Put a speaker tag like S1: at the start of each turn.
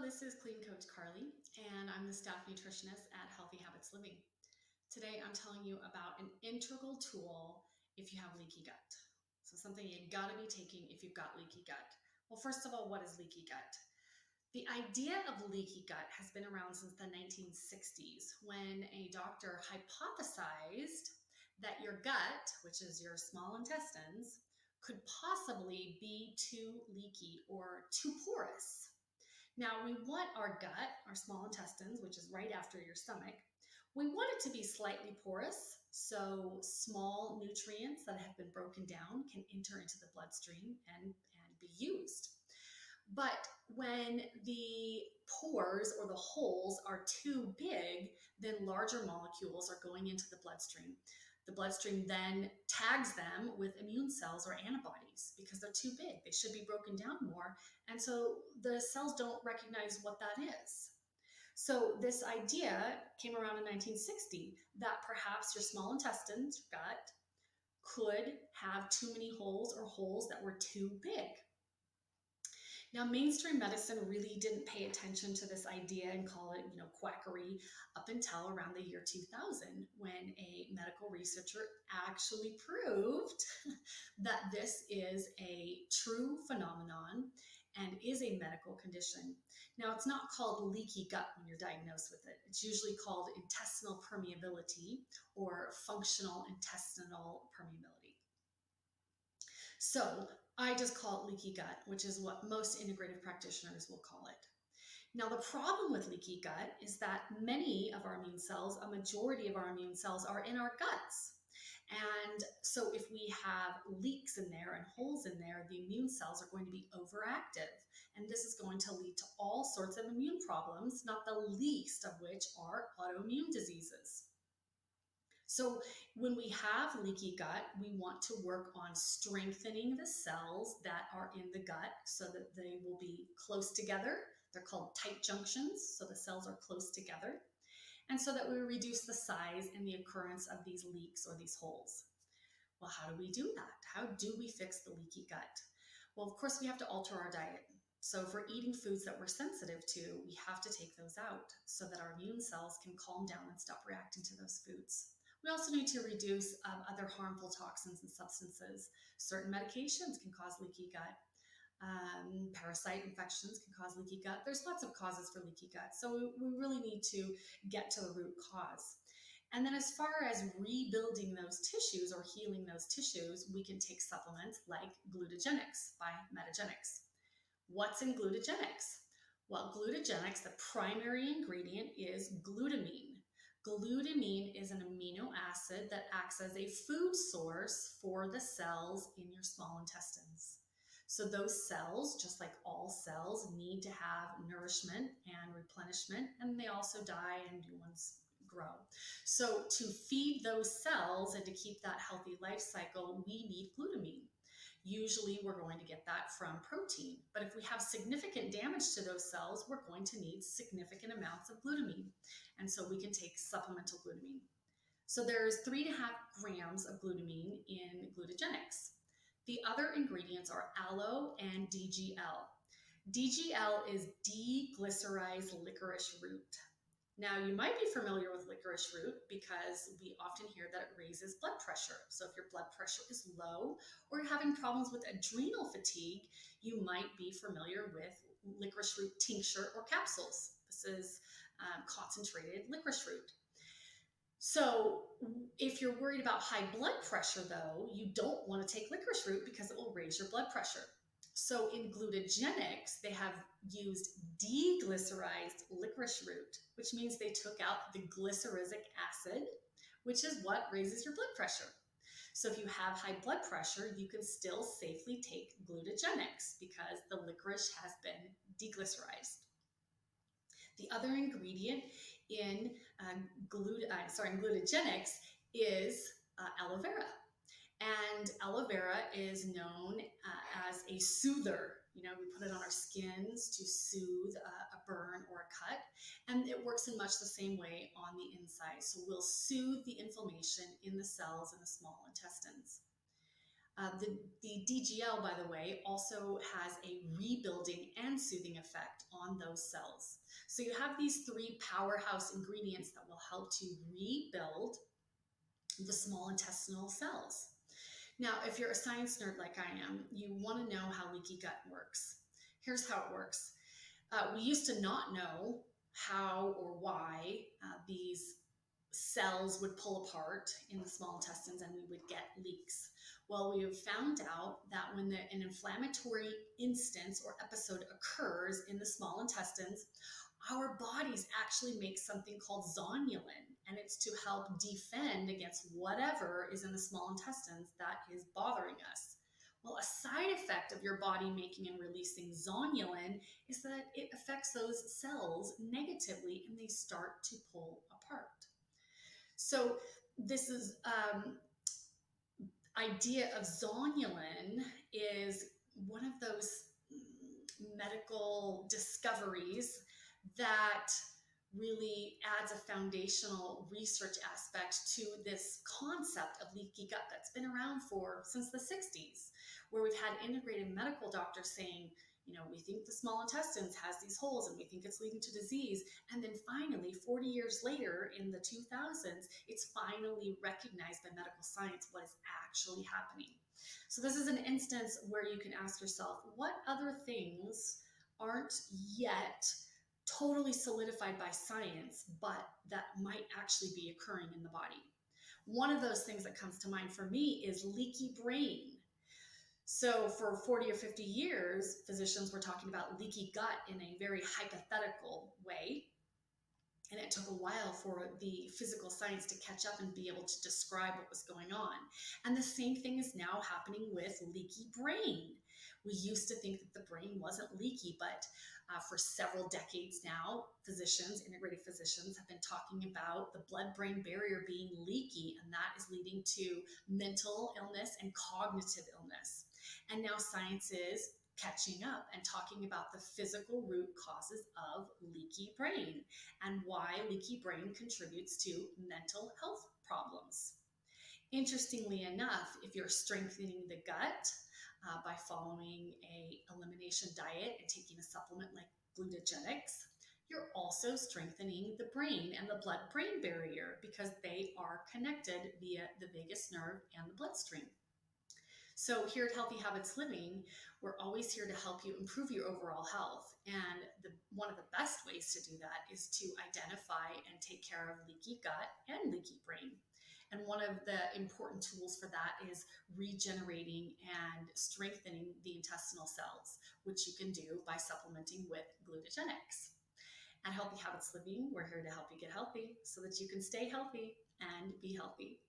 S1: this is Clean Coach Carly, and I'm the staff nutritionist at Healthy Habits Living. Today, I'm telling you about an integral tool if you have leaky gut. So something you gotta be taking if you've got leaky gut. Well, first of all, what is leaky gut? The idea of leaky gut has been around since the 1960s when a doctor hypothesized that your gut, which is your small intestines, could possibly be too leaky or too porous. Now, we want our gut, our small intestines, which is right after your stomach, we want it to be slightly porous so small nutrients that have been broken down can enter into the bloodstream and be used. But when the pores or the holes are too big, then larger molecules are going into the bloodstream. The bloodstream then tags them with immune cells or antibodies because they're too big. They should be broken down more. And so the cells don't recognize what that is. So this idea came around in 1960 that perhaps your small intestines, your gut, could have too many holes or holes that were too big. Now, mainstream medicine really didn't pay attention to this idea and call it, quackery up until around the year 2000, when a medical researcher actually proved that this is a true phenomenon and is a medical condition. Now, it's not called leaky gut when you're diagnosed with it. It's usually called intestinal permeability or functional intestinal permeability. So I just call it leaky gut, which is what most integrative practitioners will call it. Now, the problem with leaky gut is that many of our immune cells, a majority of our immune cells, are in our guts. And so if we have leaks in there and holes in there, the immune cells are going to be overactive. And this is going to lead to all sorts of immune problems, not the least of which are autoimmune diseases. So when we have leaky gut, we want to work on strengthening the cells that are in the gut so that they will be close together. They're called tight junctions, so the cells are close together. And so that we reduce the size and the occurrence of these leaks or these holes. Well, how do we do that? How do we fix the leaky gut? Well, of course, we have to alter our diet. So if we're eating foods that we're sensitive to, we have to take those out so that our immune cells can calm down and stop reacting to those foods. We also need to reduce other harmful toxins and substances. Certain medications can cause leaky gut. Parasite infections can cause leaky gut. There's lots of causes for leaky gut. So we really need to get to the root cause. And then as far as rebuilding those tissues or healing those tissues, we can take supplements like Glutagenics by Metagenics. What's in Glutagenics? Well, Glutagenics, the primary ingredient is glutamine. Glutamine is an amino acid that acts as a food source for the cells in your small intestines. So those cells, just like all cells, need to have nourishment and replenishment, and they also die and new ones grow. So to feed those cells and to keep that healthy life cycle, we need glutamine. Usually we're going to get that from protein, but if we have significant damage to those cells, we're going to need significant amounts of glutamine. And so we can take supplemental glutamine. So there's 3.5 grams of glutamine in Glutagenics. The other ingredients are aloe and DGL. DGL is deglycerized licorice root. Now, you might be familiar with licorice root because we often hear that it raises blood pressure. So if your blood pressure is low or you're having problems with adrenal fatigue, you might be familiar with licorice root tincture or capsules. This is concentrated licorice root. So if you're worried about high blood pressure, though, you don't want to take licorice root because it will raise your blood pressure. So in Glutagenics, they have used deglycerized licorice root, which means they took out the glyceric acid, which is what raises your blood pressure. So if you have high blood pressure, you can still safely take Glutagenics because the licorice has been deglycerized. The other ingredient in Glutagenics is aloe vera. And aloe vera is known as a soother. We put it on our skins to soothe a burn or a cut. And it works in much the same way on the inside. So we'll soothe the inflammation in the cells in the small intestines. The DGL, by the way, also has a rebuilding and soothing effect on those cells. So you have these three powerhouse ingredients that will help to rebuild the small intestinal cells. Now, if you're a science nerd like I am, you want to know how leaky gut works. Here's how it works. We used to not know how or why these cells would pull apart in the small intestines and we would get leaks. Well, we have found out that when an inflammatory instance or episode occurs in the small intestines, our bodies actually make something called zonulin, and it's to help defend against whatever is in the small intestines that is bothering us. Well, a side effect of your body making and releasing zonulin is that it affects those cells negatively and they start to pull apart. So this is idea of zonulin is one of those medical discoveries that really adds a foundational research aspect to this concept of leaky gut that's been around since the 60s, where we've had integrated medical doctors saying, we think the small intestines has these holes and we think it's leading to disease. And then finally, 40 years later in the 2000s, it's finally recognized by medical science what is actually happening. So this is an instance where you can ask yourself, what other things aren't yet totally solidified by science, but that might actually be occurring in the body? One of those things that comes to mind for me is leaky brain. So for 40 or 50 years, physicians were talking about leaky gut in a very hypothetical way. And it took a while for the physical science to catch up and be able to describe what was going on. And the same thing is now happening with leaky brain. We used to think that the brain wasn't leaky, but for several decades now, integrated physicians have been talking about the blood-brain barrier being leaky, and that is leading to mental illness and cognitive illness. And now science is catching up and talking about the physical root causes of leaky brain and why leaky brain contributes to mental health problems. Interestingly enough, if you're strengthening the gut by following a elimination diet and taking a supplement like Glutagenics, you're also strengthening the brain and the blood-brain barrier because they are connected via the vagus nerve and the bloodstream. So here at Healthy Habits Living, we're always here to help you improve your overall health. And one of the best ways to do that is to identify and take care of leaky gut and leaky brain. And one of the important tools for that is regenerating and strengthening the intestinal cells, which you can do by supplementing with Glutagenics. At Healthy Habits Living, we're here to help you get healthy so that you can stay healthy and be healthy.